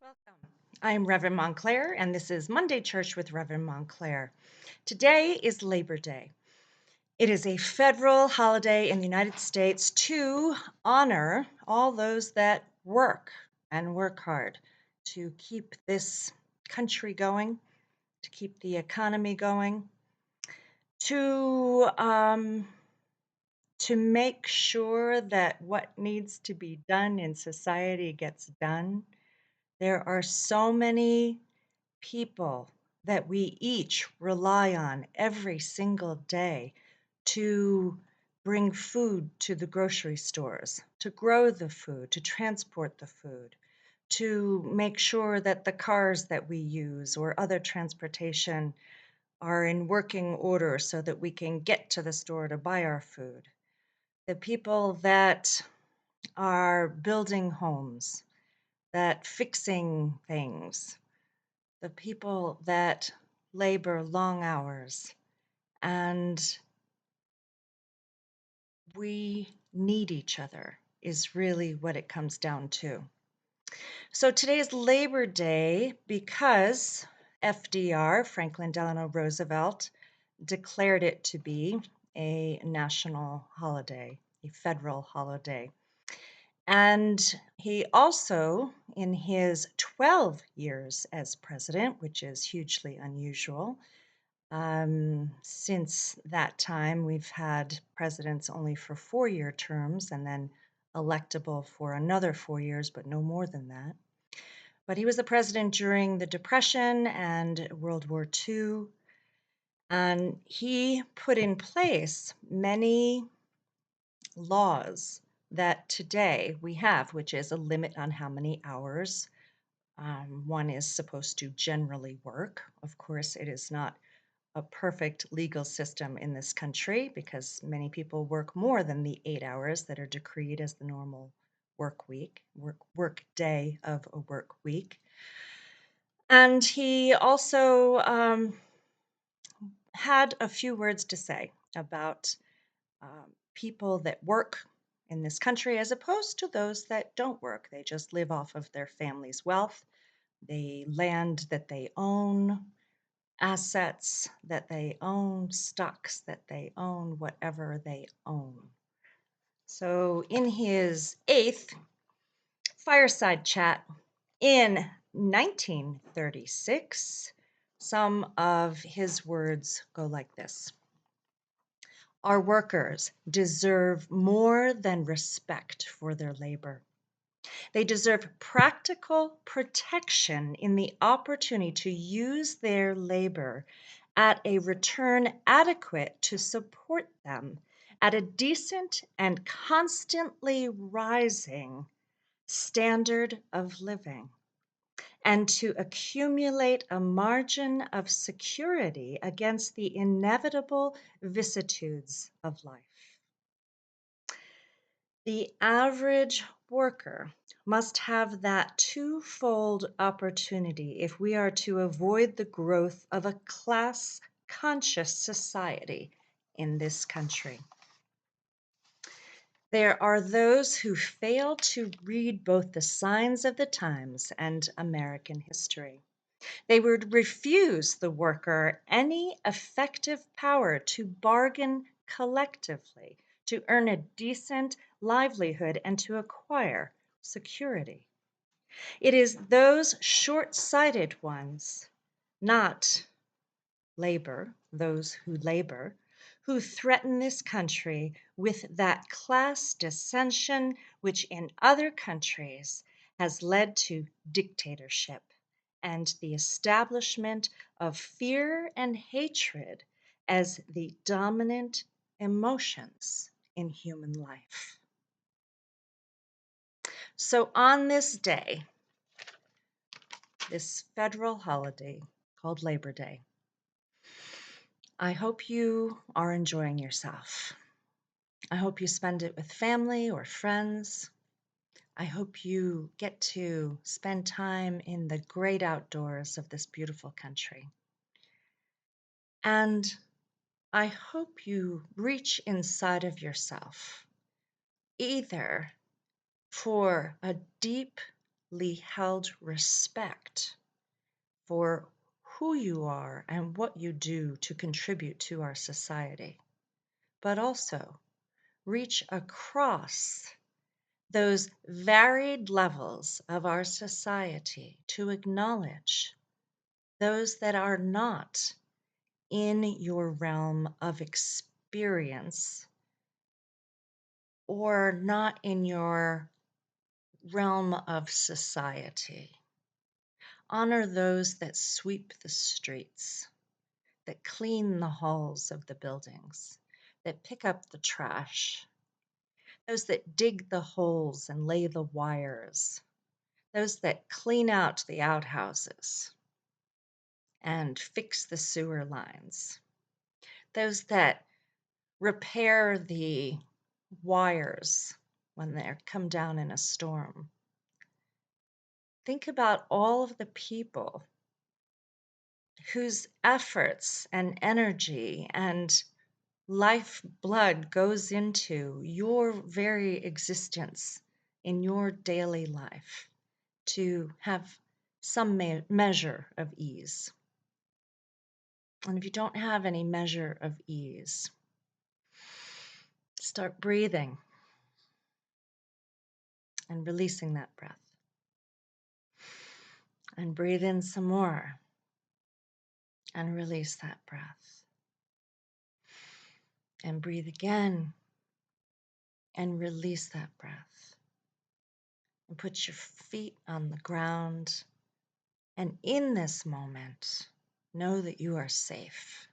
Welcome. I'm Reverend Montclair, and this is Monday Church with Reverend Montclair. Today is Labor Day. It is a federal holiday in the United States to honor all those that work and work hard to keep this country going, to keep the economy going, to um, to make sure that what needs to be done in society gets done. There are so many people that we each rely on every single day to bring food to the grocery stores, to grow the food, to transport the food, to make sure that the cars that we use or other transportation are in working order so that we can get to the store to buy our food. The people that are building homes, that fixing things, the people that labor long hours, and we need each other is really what it comes down to. So today is Labor Day because FDR, Franklin Delano Roosevelt, declared it to be a national holiday, a federal holiday. And he also, in his 12 years as president, which is hugely unusual, since that time, we've had presidents only for 4-year terms and then electable for another 4 years, but no more than that. But he was the president during the Depression and World War II, and he put in place many laws that today we have, which is a limit on how many hours one is supposed to generally work. Of course, it is not a perfect legal system in this country because many people work more than the 8 hours that are decreed as the normal work day of a work week. And he also had a few words to say about people that work in this country as opposed to those that don't work. They just live off of their family's wealth, the land that they own, assets that they own, stocks that they own, whatever they own. So, in his eighth fireside chat in 1936, some of his words go like this: Our workers deserve more than respect for their labor. They deserve practical protection in the opportunity to use their labor at a return adequate to support them at a decent and constantly rising standard of living, and to accumulate a margin of security against the inevitable vicissitudes of life. The average worker must have that twofold opportunity if we are to avoid the growth of a class conscious society in this country. There are those who fail to read both the signs of the times and American history. They would refuse the worker any effective power to bargain collectively, to earn a decent livelihood, and to acquire security. It is those short sighted ones, not those who labor, who threaten this country with that class dissension which in other countries has led to dictatorship and the establishment of fear and hatred as the dominant emotions in human life. So, on this day, this federal holiday called Labor Day, I hope you are enjoying yourself. I hope you spend it with family or friends. I hope you get to spend time in the great outdoors of this beautiful country. And I hope you reach inside of yourself, either for a deep held respect for who you are and what you do to contribute to our society, but also reach across those varied levels of our society to acknowledge those that are not in your realm of experience or not in your realm of society. Honor those that sweep the streets, that clean the halls of the buildings, that pick up the trash, those that dig the holes and lay the wires, those that clean out the outhouses and fix the sewer lines, those that repair the wires when they come down in a storm. Think about all of the people whose efforts and energy and lifeblood goes into your very existence in your daily life to have some measure of ease. And if you don't have any measure of ease, start breathing and releasing that breath. And breathe in some more and release that breath. And breathe again and release that breath. And put your feet on the ground. And in this moment, know that you are safe.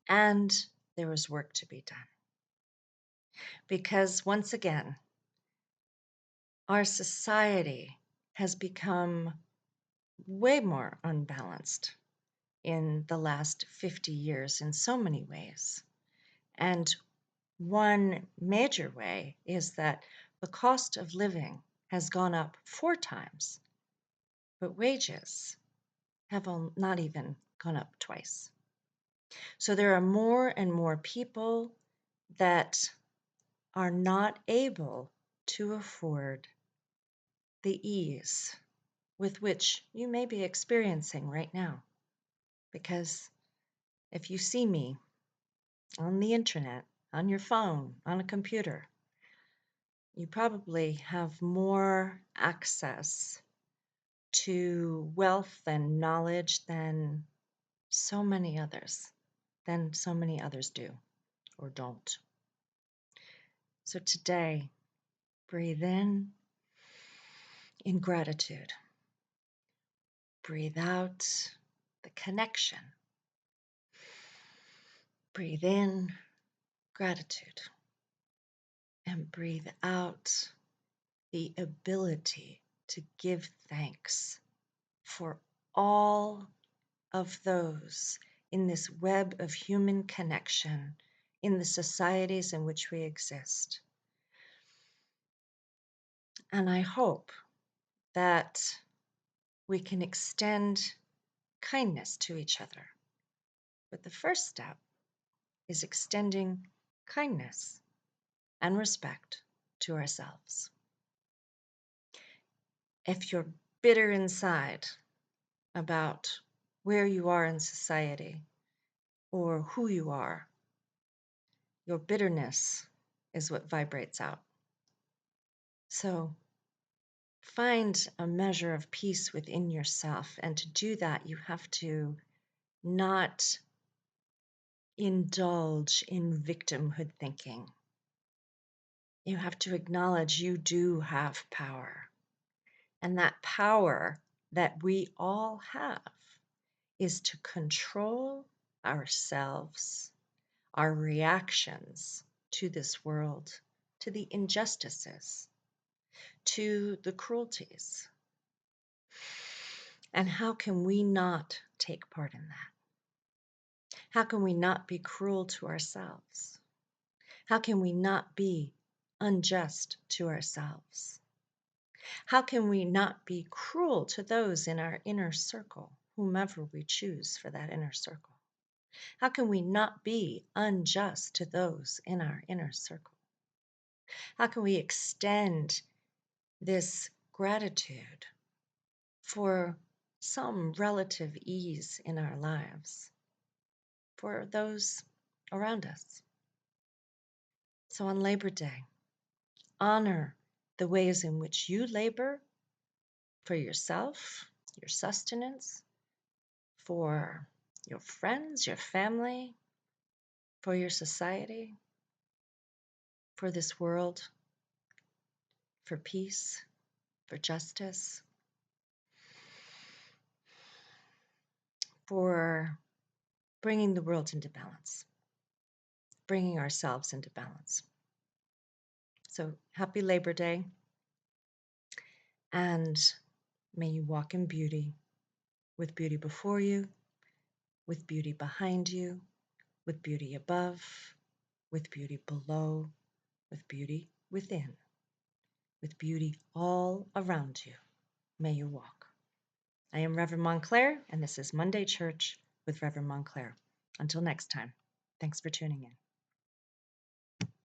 And there is work to be done. Because once again, our society has become way more unbalanced in the last 50 years in so many ways. And one major way is that the cost of living has gone up 4 times, but wages have not even gone up twice. So there are more and more people that are not able to afford the ease with which you may be experiencing right now. Because if you see me on the internet, on your phone, on a computer, you probably have more access to wealth and knowledge than so many others do or don't. So today, breathe in gratitude. Breathe out the connection. Breathe in gratitude. And breathe out the ability to give thanks for all of those in this web of human connection in the societies in which we exist. And I hope that we can extend kindness to each other. But the first step is extending kindness and respect to ourselves. If you're bitter inside about where you are in society or who you are, your bitterness is what vibrates out. So find a measure of peace within yourself. And to do that, you have to not indulge in victimhood thinking. You have to acknowledge you do have power. And that power that we all have is to control ourselves, our reactions to this world, to the injustices, to the cruelties. And how can we not take part in that? How can we not be cruel to ourselves? How can we not be unjust to ourselves? How can we not be cruel to those in our inner circle, whomever we choose for that inner circle? How can we not be unjust to those in our inner circle? How can we extend this gratitude for some relative ease in our lives, for those around us. So on Labor Day, honor the ways in which you labor for yourself, your sustenance, for your friends, your family, for your society, for this world, for peace, for justice, for bringing the world into balance, bringing ourselves into balance. So happy Labor Day, and may you walk in beauty, with beauty before you, with beauty behind you, with beauty above, with beauty below, with beauty within, with beauty all around you. May you walk. I am Reverend Montclair, and this is Monday Church with Reverend Montclair. Until next time, thanks for tuning in.